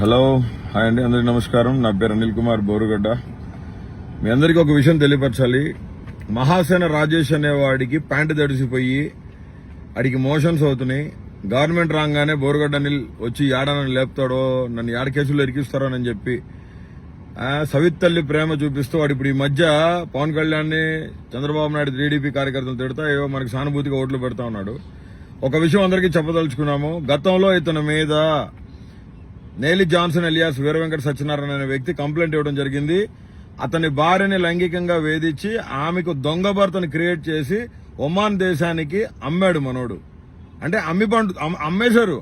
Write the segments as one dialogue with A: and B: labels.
A: Hello hi అండి, అందరికీ నమస్కారం. నా పేరు అనిల్ కుమార్ బోరుగడ్డ. మీ అందరికీ ఒక విషయం తెలియపరచాలి. మహాసేన రాజేష్ అనేవాడికి ప్యాంటు తడిసిపోయి అడిగి మోషన్స్ అవుతున్నాయి. గవర్నమెంట్ రాగానే బోరుగడ్డ అనిల్ వచ్చి ఏడనని లేపుతాడో, నన్ను ఏడ కేసులు ఇరికిస్తారో అని చెప్పి సవితల్లి ప్రేమ చూపిస్తూ వాడు ఇప్పుడు ఈ మధ్య పవన్ కళ్యాణ్ ని, చంద్రబాబు నాయుడు టీడీపీ కార్యకర్తలు తిడతా ఏవో మనకి సానుభూతిగా ఓట్లు పెడతా ఉన్నాడు. ఒక విషయం అందరికీ చెప్పదలుచుకున్నాము. గతంలో ఇతని మీద నేలి జాన్సన్ ఎలియాస్ వీర వెంకట సత్యనారాయణ అనే వ్యక్తి కంప్లైంట్ ఇవ్వడం జరిగింది. అతని భార్యని లైంగికంగా వేధించి ఆమెకు దొంగ భర్తను క్రియేట్ చేసి ఒమాన్ దేశానికి అమ్మాడు మనోడు. అంటే అమ్మేశారు.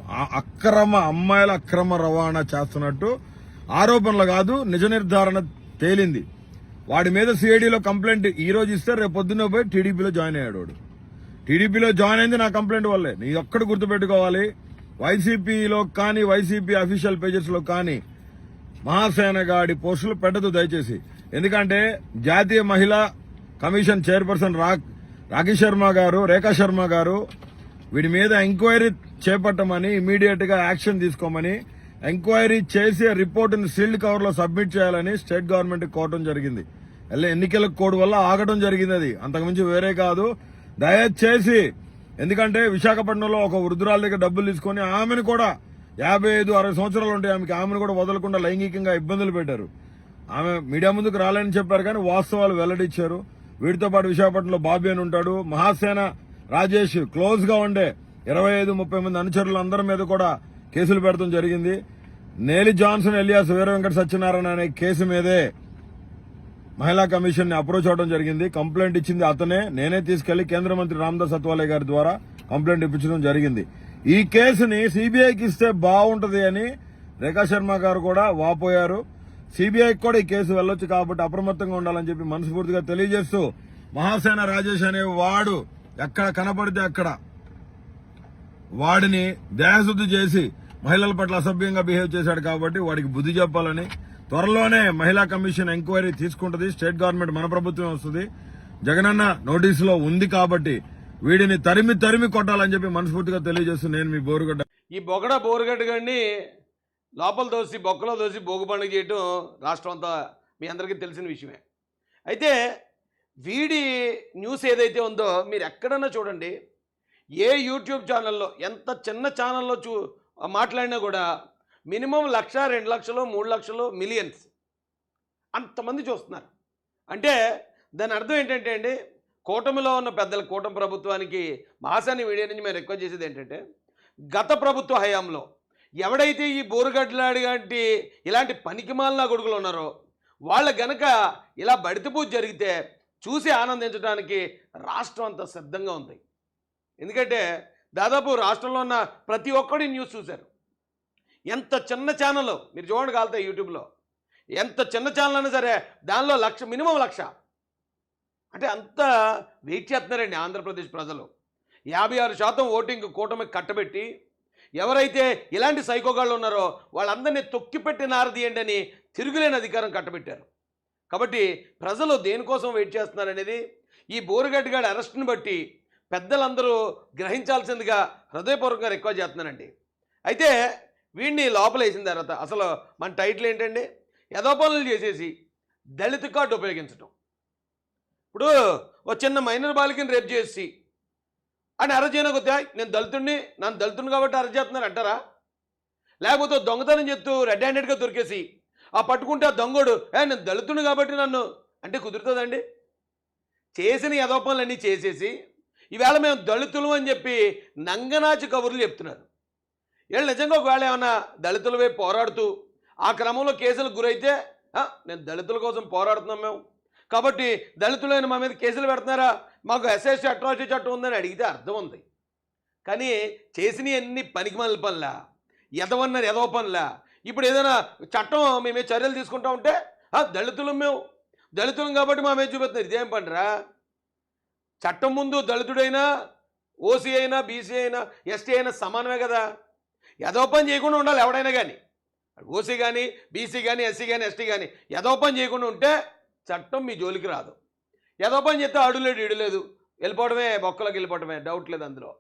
A: అమ్మాయిల అక్రమ రవాణా చేస్తున్నట్టు ఆరోపణలు కాదు, నిజ నిర్ధారణ తేలింది. వాడి మీద సిఐడిలో కంప్లైంట్ ఈ రోజు ఇస్తే రేపు పొద్దున్న పోయి టీడీపీలో జాయిన్ అయ్యాడు. వాడు టీడీపీలో జాయిన్ అయింది నా కంప్లైంట్ వల్లే. నీ ఒక్కడు గుర్తుపెట్టుకోవాలి. వైసీపీలో కానీ, వైసీపీ అఫీషియల్ పేజెస్ లో కానీ మహాసేన గాడి పోస్టులు పెట్టదు దయచేసి. ఎందుకంటే జాతీయ మహిళా కమిషన్ చైర్పర్సన్ రేఖా శర్మ గారు వీడి మీద ఎంక్వైరీ చేపట్టమని, ఇమీడియట్ గా యాక్షన్ తీసుకోమని, ఎంక్వైరీ చేసి రిపోర్టును సీల్డ్ కవర్ లో సబ్మిట్ చేయాలని స్టేట్ గవర్నమెంట్ కోరటం జరిగింది. ఎన్నికల కోడ్ వల్ల ఆగడం జరిగింది. అది అంతకుమించి వేరే కాదు. దయచేసి, ఎందుకంటే విశాఖపట్నంలో ఒక వృద్ధురాల దగ్గర డబ్బులు తీసుకుని ఆమెను కూడా 55-60 సంవత్సరాలు ఉంటాయి ఆమెను కూడా వదలకుండా లైంగికంగా ఇబ్బందులు పెట్టారు. ఆమె మీడియా ముందుకు రాలేని చెప్పారు కానీ వాస్తవాలు వెల్లడించారు. వీటితో పాటు విశాఖపట్నంలో బాబీ అని ఉంటాడు. మహాసేన రాజేష్ క్లోజ్ గా ఉండే 25-30 మంది అనుచరులు అందరి మీద కూడా కేసులు పెడతాం జరిగింది. నేలి జాన్సన్ ఎలియాస్ వీర వెంకట సత్యనారాయణ అనే కేసు మీదే మహిళా కమిషన్ ని అప్రోచ్ అవడం జరిగింది. కంప్లైంట్ ఇచ్చింది అతనే. నేనే తీసుకెళ్లి కేంద్ర మంత్రి రామదాస్ అత్వాలే గారి ద్వారా కంప్లైంట్ ఇప్పించడం జరిగింది. ఈ కేసుని సిబిఐకి ఇస్తే బాగుంటది అని రేఖా శర్మ గారు కూడా వాపోయారు. సిబిఐకి కూడా ఈ కేసు వెళ్లొచ్చు కాబట్టి అప్రమత్తంగా ఉండాలని చెప్పి మనస్ఫూర్తిగా తెలియజేస్తూ, మహాసేన రాజేష్ అనే వాడు ఎక్కడ కనపడితే అక్కడ వాడిని దేహశుద్ధి చేసి మహిళల పట్ల అసభ్యంగా బిహేవ్ చేశాడు కాబట్టి వాడికి బుద్ధి చెప్పాలని, త్వరలోనే మహిళా కమిషన్ ఎంక్వైరీ తీసుకుంటది. స్టేట్ గవర్నమెంట్ మన ప్రభుత్వం వస్తుంది. జగనన్న నోటీసులో ఉంది కాబట్టి వీడిని తరిమి కొట్టాలని చెప్పి మనస్ఫూర్తిగా తెలియజేస్తూ నేను మీ బోరుగడ్డ.
B: ఈ బోరుగడ్డ గారిని లోపల దోసి బొక్కలో దోసి భోగి పండుగ చేయటం రాష్ట్రం అంతా మీ అందరికీ తెలిసిన విషయమే. అయితే వీడి న్యూస్ ఏదైతే ఉందో మీరు ఎక్కడన్నా చూడండి, ఏ యూట్యూబ్ ఛానల్లో, ఎంత చిన్న ఛానల్లో మాట్లాడినా కూడా మినిమం 1,00,000, 2,00,000, 3,00,000 మిలియన్స్ అంతమంది చూస్తున్నారు. అంటే దాని అర్థం ఏంటంటే అండి, కూటమిలో ఉన్న పెద్దల కూటమి ప్రభుత్వానికి మహాసేన మీడియా నుంచి మేము రిక్వెస్ట్ చేసేది ఏంటంటే, గత ప్రభుత్వ హయాంలో ఎవడైతే ఈ బోరుగడ్డలాడి లాంటి ఇలాంటి పనికిమాలిన కొడుకులు ఉన్నారో వాళ్ళ గనక ఇలా బడిత పూజ జరిగితే చూసి ఆనందించడానికి రాష్ట్రం అంతా సిద్ధంగా ఉంది. ఎందుకంటే దాదాపు రాష్ట్రంలో ఉన్న ప్రతి ఒక్కడి న్యూస్ చూశారు. ఎంత చిన్న ఛానల్ మీరు చూడండి కాలుతాయి యూట్యూబ్లో, ఎంత చిన్న ఛానల్ అయినా సరే దానిలో మినిమం 1,00,000 అంటే అంత వెయిట్ చేస్తున్నారండి ఆంధ్రప్రదేశ్ ప్రజలు. 56% ఓటింగ్ కూటమికి కట్టబెట్టి ఎవరైతే ఇలాంటి సైకోగాళ్ళు ఉన్నారో వాళ్ళందరినీ తొక్కిపెట్టి నారదీయండి అని తిరుగులేని అధికారం కట్టబెట్టారు. కాబట్టి ప్రజలు దేనికోసం వెయిట్ చేస్తున్నారనేది ఈ బోరుగడ్డగాడి అరెస్ట్ని బట్టి పెద్దలందరూ గ్రహించాల్సిందిగా హృదయపూర్వకంగా రిక్వెస్ట్ చేస్తున్నానండి. అయితే వీడిని లోపల వేసిన తర్వాత అసలు మన టైటిల్ ఏంటండి, ఏదో పనులు చేసేసి దళిత కార్డు ఉపయోగించడం. ఇప్పుడు ఓ చిన్న మైనర్ బాలికని రేపు చేసి అని అరెస్ట్ చేయకపోతే నేను నన్ను దళితుడిని కాబట్టి అరెస్ట్ చేస్తున్నారు అంటారా? లేకపోతే దొంగతనం చెప్తూ రెడ్ హ్యాండెడ్గా దొరికేసి ఆ పట్టుకుంటే ఆ దొంగోడు నేను దళితుడిని కాబట్టి నన్ను అంటే కుదురుతుందండి? చేసిన ఏదో పనులన్నీ చేసేసి ఈవేళ మేము దళితులు అని చెప్పి నంగనాచి కబుర్లు చెప్తున్నారు. వీళ్ళు నిజంగా ఒకవేళ ఏమన్నా దళితుల వైపు పోరాడుతూ ఆ క్రమంలో కేసులకు గురైతే నేను దళితుల కోసం పోరాడుతున్నాం మేము కాబట్టి దళితులైన మా మీద కేసులు పెడుతున్నారా, మాకు ఎస్ఎస్టీ అట్రాసిటీ చట్టం ఉందని అడిగితే అర్థం ఉంది. కానీ చేసిన అన్ని పనికిమాలిన పనులా, ఎదవ పనులా. ఇప్పుడు ఏదైనా చట్టం మేమే చర్యలు తీసుకుంటా ఉంటే దళితులం కాబట్టి మా మీద చూపెడుతున్నారు. ఇదేం పనిరా? చట్టం ముందు దళితుడైనా, ఓసీ అయినా, బీసీ అయినా, ఎస్టీ అయినా సమానమే కదా. ఏదో పని చేయకుండా ఉండాలి ఎవడైనా కానీ, ఓసీ కానీ, బీసీ కానీ, ఎస్సీ కానీ, ఎస్టీ కానీ. ఏదో పని చేయకుండా ఉంటే చట్టం మీ జోలికి రాదు. ఏదో పని చేస్తే అడులేదు ఇడలేదు వెళ్ళిపోవడమే, బొక్కలోకి వెళ్ళిపోవడమే, డౌట్ లేదు అందులో.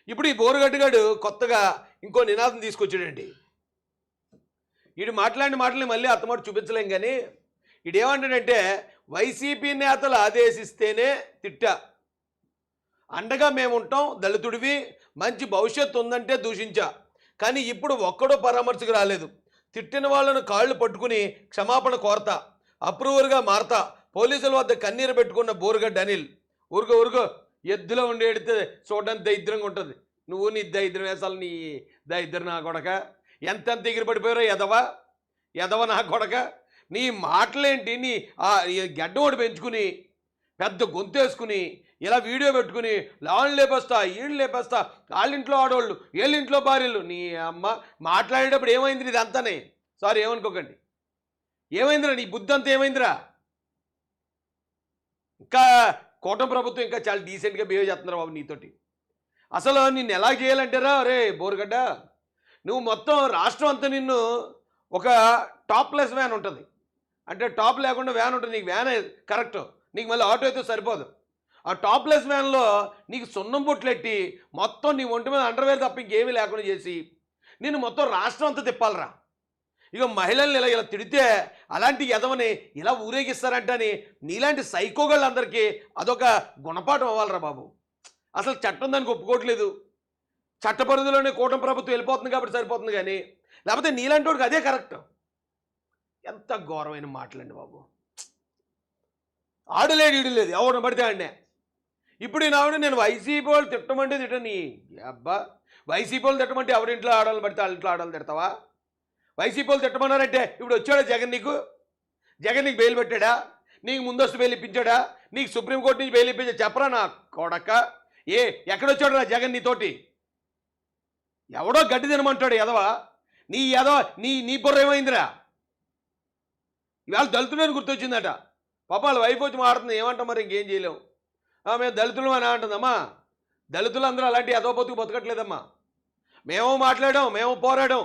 B: ఇప్పుడు ఈ బోరుగడ్డగాడు కొత్తగా ఇంకో నినాదం తీసుకొచ్చాడండి. వీడు మాట్లాడిన మాటల్ని మళ్ళీ అత్తమాట చూపించలేం కానీ వీడేమంటాడంటే వైసీపీ నేతలు ఆదేశిస్తేనే తిట్టా, అండగా మేము ఉంటాం, దళితుడివి మంచి భవిష్యత్తు ఉందంటే దూషించా, కానీ ఇప్పుడు ఒక్కడో పరామర్శకు రాలేదు. తిట్టిన వాళ్ళను కాళ్ళు పట్టుకుని క్షమాపణ కోరతా, అప్రూవర్గా మారతా, పోలీసుల వద్ద కన్నీరు పెట్టుకున్న బోరుగడ్డ అనిల్. ఊరుకో ఎద్దులో ఉండి ఎడితే చూడడానికి దరిద్రంగా ఉంటుంది. నువ్వు నీ దరిద్రం వేసాలు, నీ దరిద్రం నా కొడక, ఎంతెంత ఎగిరి పడిపోయారో ఎదవ నా కొడక. నీ మాటలేంటి, నీ గడ్డ ఒకటి పెంచుకుని పెద్ద గొంతేసుకుని ఇలా వీడియో పెట్టుకుని లాళ్ళు లేపేస్తా, ఈళ్ళు లేపేస్తా, వాళ్ళింట్లో ఆడవాళ్ళు, వీళ్ళింట్లో భార్యలు. నీ అమ్మ మాట్లాడేటప్పుడు ఏమైంది ఇది అంతానే? సారీ ఏమనుకోకండి, ఏమైందిరా నీ బుద్ధి అంతా ఏమైందిరా? ఇంకా కూటమి ప్రభుత్వం ఇంకా చాలా డీసెంట్గా బిహేవ్ చేస్తున్నారు బాబు నీతోటి. అసలు నిన్ను ఎలా చేయాలంటారా? అరే బోరుగడ్డ, నువ్వు మొత్తం రాష్ట్రం అంతా నిన్ను ఒక టాప్లెస్ వ్యాన్ ఉంటుంది, అంటే టాప్ లేకుండా వ్యాన్ ఉంటుంది, నీకు వ్యాన్ కరెక్ట్, నీకు మళ్ళీ ఆటో అయితే సరిపోదు. ఆ టాప్లెస్ వ్యాన్లో నీకు సున్నం బొట్లెట్టి మొత్తం నీ ఒంటి మీద అండర్వేర్ తప్ప ఇంకేమీ లేకుండా చేసి నేను మొత్తం రాష్ట్రం అంతా తిప్పాలరా. ఇక మహిళల్ని ఇలా తిడితే అలాంటి ఎదవని ఇలా ఊరేగిస్తారంటని నీలాంటి సైకోగాళ్ళందరికీ అదొక గుణపాఠం అవ్వాలరా బాబు. అసలు చట్టం దానికి ఒప్పుకోవట్లేదు, చట్ట పరిధిలోనే కూటమి ప్రభుత్వం వెళ్ళిపోతుంది కాబట్టి సరిపోతుంది, కానీ లేకపోతే నీలాంటి వాడికి అదే కరెక్ట్. ఎంత ఘోరమైన మాటలండి బాబు. ఆడలేడు ఈడలేదు, ఎవరిని పడితే ఆడినే. ఇప్పుడు ఈనాడు నేను వైసీపీ వాళ్ళు తిట్టమంటే తిట్టని అబ్బా, వైసీపీ వాళ్ళు తిట్టమంటే ఎవరింట్లో ఆడాలని పడితే వాళ్ళ ఇంట్లో ఆడాలని తిడతావా? వైసీపీ వాళ్ళు తిట్టమన్నారంటే ఇప్పుడు వచ్చాడా జగన్? జగన్ నీకు బెయిల్ పెట్టాడా? నీకు ముందస్తు బెయిల్ ఇప్పించాడా? నీకు సుప్రీంకోర్టు నుంచి బెయిల్ ఇప్పించా? చెప్పరా నా కొడక. ఎక్కడొచ్చాడు రా జగన్ నీతోటి? ఎవడో గడ్డి తినమంటాడు ఎదవా. నీ బుర్ర ఏమైందిరా? ఇవాళ దళితులని గుర్తొచ్చిందట. పాప వాళ్ళ వైపు వచ్చి మాడుతుంది, ఏమంటాం మరి ఇంకేం చేయలేము. మేము దళితులు అని అంటుందమ్మా. దళితులు అందరూ అలాంటి ఎదవ బతుకట్లేదమ్మా. మేము మాట్లాడాం, మేము పోరాడాం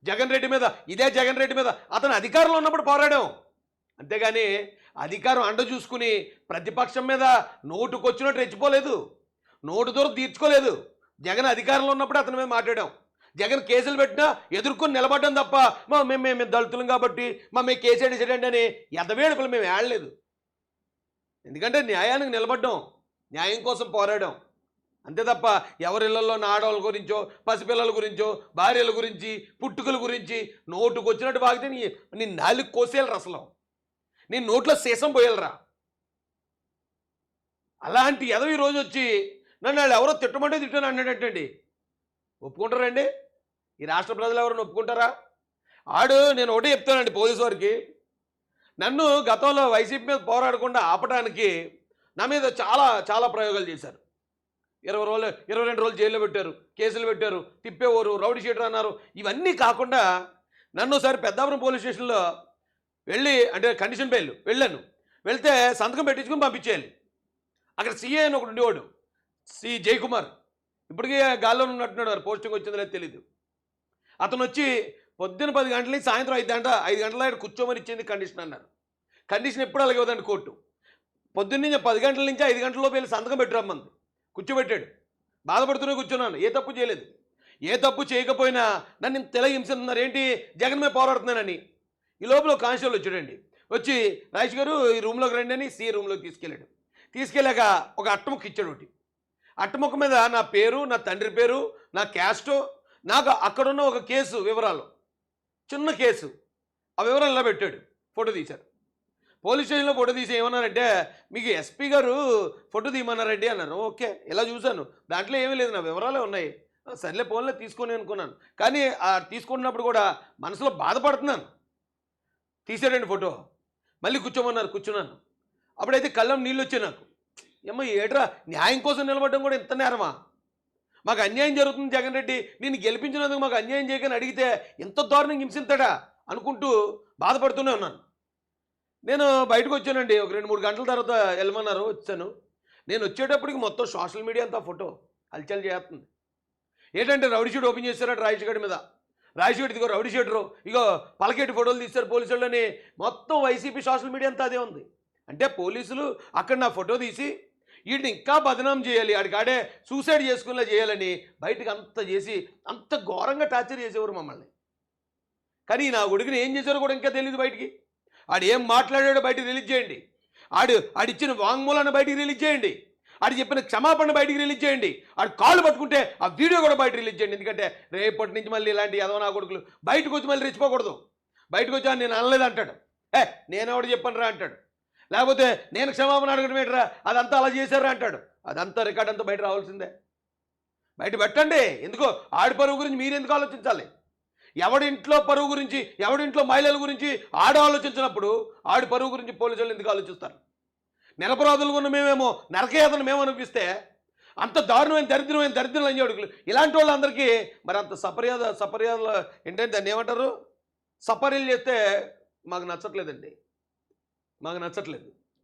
B: జగన్ రెడ్డి మీద, ఇదే జగన్ రెడ్డి మీద అతను అధికారంలో ఉన్నప్పుడు పోరాడాం. అంతేగాని అధికారం అండ చూసుకుని ప్రతిపక్షం మీద నోటుకొచ్చినట్టు రెచ్చిపోలేదు, నోటు దూరం తీర్చుకోలేదు. జగన్ అధికారంలో ఉన్నప్పుడు అతని మీద మాట్లాడాం. జగన్ కేసులు పెట్టినా ఎదుర్కొని నిలబడ్డం తప్ప మేము దళితులం కాబట్టి మేము కేసు వేసేటండి అని ఎదవేడుకలు మేము ఏడలేదు. ఎందుకంటే న్యాయానికి నిలబడ్డాం, న్యాయం కోసం పోరాడాం అంతే తప్ప ఎవరిళ్లలో ఆడవాళ్ళ గురించో, పసిపిల్లల గురించో, భార్యల గురించి, పుట్టుకల గురించి నోటుకు వచ్చినట్టు బాగితే నీ నాలుగు కోసేయాలరా, అసలు నీ నోట్లో సీసం పోయాలరా. అలాంటి ఎదవి రోజు వచ్చి నన్ను వాళ్ళు ఎవరో తిట్టమంటే తిట్టాను అన్నాడటండి. ఒప్పుకుంటారండి? ఈ రాష్ట్ర ప్రజలు ఎవరైనా ఒప్పుకుంటారా? నేను ఒకటే చెప్తానండి పోలీసు వారికి, నన్ను గతంలో వైసీపీ మీద పోరాడకుండా ఆపడానికి నా మీద చాలా చాలా ప్రయోగాలు చేశారు. 22 రోజులు జైల్లో పెట్టారు, కేసులు పెట్టారు, తిప్పేవారు, రౌడీ షీటర్ అన్నారు. ఇవన్నీ కాకుండా నన్ను ఒకసారి పెద్దాపురం పోలీస్ స్టేషన్లో అంటే కండిషన్ బెయిల్ వెళ్తే సంతకం పెట్టించుకుని పంపించేయాలి. అక్కడ సిఏ అని ఒకటి ఉండేవాడు, సి జయకుమార్, ఇప్పటికీ గాల్లో ఉన్నట్టున్నాడు, పోస్టింగ్ వచ్చిందో లేదో తెలీదు. అతను వచ్చి పొద్దున్న 10 గంటల నుంచి సాయంత్రం 5 గంటల దాకా కూర్చోమని ఇచ్చింది కండిషన్ అన్నారు. కండిషన్ ఎప్పుడు అలాగే ఇవ్వదండి కోర్టు. పొద్దున్న 10 గంటల నుంచి 5 గంటలలోపు వెళ్ళి సంతకం పెట్టిరమ్మంది, కూర్చోబెట్టాడు. బాధపడుతూనే కూర్చున్నాను, ఏ తప్పు చేయలేదు. ఏ తప్పు చేయకపోయినా నన్ను ఇంత తెల హింసిస్తున్నారు ఏంటి, జగన్ మీద పోరాడుతున్నానని. ఈ లోపల కానిస్టేబుల్ వచ్చాడండి, వచ్చి రాజేష్ గారు ఈ రూమ్లోకి రండి అని సి రూమ్లోకి తీసుకెళ్ళాడు. తీసుకెళ్ళాక ఒక అట్టముక్క ఇచ్చాడు. ఒకటి అట్టముక్క మీద నా పేరు, నా తండ్రి పేరు, నా క్యాస్టు, నాకు అక్కడున్న ఒక కేసు వివరాలు, చిన్న కేసు, ఆ వివరాలు ఇలా పెట్టాడు. ఫోటో తీశారు. పోలీస్ స్టేషన్లో ఫోటో తీసి ఏమన్నారంటే, మీకు ఎస్పీ గారు ఫోటో తీయమన్నారండి అన్నారు. ఓకే, ఇలా చూశాను, దాంట్లో ఏమీ లేదు, నా వివరాలే ఉన్నాయి. సర్లే ఫోన్లో తీసుకొని అనుకున్నాను. కానీ తీసుకున్నప్పుడు కూడా మనసులో బాధపడుతున్నాను. తీసాడండి ఫోటో, మళ్ళీ కూర్చోమన్నారు, కూర్చున్నాను. అప్పుడైతే కళ్ళం నీళ్ళు వచ్చాయి నాకు. ఏమో ఏట్రా, న్యాయం కోసం నిలబడడం కూడా ఇంత నేరమా? మాకు అన్యాయం జరుగుతుంది జగన్ రెడ్డి, నేను గెలిపించినందుకు మాకు అన్యాయం చేయకని అడిగితే ఎంత దారుణంగా హింసిస్తాడా అనుకుంటూ బాధపడుతూనే ఉన్నాను. నేను బయటకు వచ్చానండి, ఒక 2-3 గంటల తర్వాత వెళ్ళమన్నారు, వచ్చాను. నేను వచ్చేటప్పటికి మొత్తం సోషల్ మీడియా అంతా ఫోటో హల్చల్ చేస్తుంది. ఏంటంటే రౌడీ షీట్ ఓపెన్ చేశారట రాజేష్ గడి మీద. రాజేష్ గడి ఇదిగో రౌడీ షీటరు, ఇగో పలకేటి ఫోటోలు తీశారు పోలీసు వాళ్ళని, మొత్తం వైసీపీ సోషల్ మీడియా అంతా అదే ఉంది. అంటే పోలీసులు అక్కడ నా ఫోటో తీసి వీడిని ఇంకా బదనాం చేయాలి, ఆడికాడే సూసైడ్ చేసుకునేలా చేయాలని బయటకు అంత చేసి అంత ఘోరంగా టార్చర్ చేసేవారు మమ్మల్ని. కానీ నా కొడుకుని ఏం చేశారో కూడా ఇంకా తెలియదు బయటికి. ఆడు ఏం మాట్లాడాడో బయటికి రిలీజ్ చేయండి. ఆడిచ్చిన వాంగ్మూలాన్ని బయటికి రిలీజ్ చేయండి. ఆడు చెప్పిన క్షమాపణ బయటికి రిలీజ్ చేయండి. ఆడు కాళ్ళు పట్టుకుంటే ఆ వీడియో కూడా బయట రిలీజ్ చేయండి. ఎందుకంటే రేపటి నుంచి మళ్ళీ ఇలాంటి ఎదవ నా కొడుకులు బయటకు వచ్చి మళ్ళీ రెచ్చిపోకూడదు. బయటకు వచ్చి నేను అనలేదు అంటాడు, నేనెవడు చెప్పను రా అంటాడు. లేకపోతే నేను క్షమాపణ అడగడం ఏంటరా, అదంతా అలా చేశారా అంటాడు. అదంతా రికార్డ్ అంతా బయట రావాల్సిందే. బయట పెట్టండి. ఎందుకో ఆడి పరువు గురించి మీరు ఎందుకు ఆలోచించాలి? ఎవడింట్లో పరువు గురించి, ఎవడింట్లో మహిళల గురించి ఆడ ఆలోచించినప్పుడు ఆడి పరువు గురించి పోలీసులు ఎందుకు ఆలోచిస్తారు? నిరపరాధులు ఉన్న మేమేమో నరకయాతను మేము అనిపిస్తే అంత దారుణమైన దరిద్రం లంజోడుకులు ఇలాంటి వాళ్ళందరికీ మరి అంత సపర్యాలు ఏంటంటే దాన్ని ఏమంటారు, సపర్యలు చేస్తే మాకు నచ్చట్లేదండి. మాకు నచ్చట్లేదు.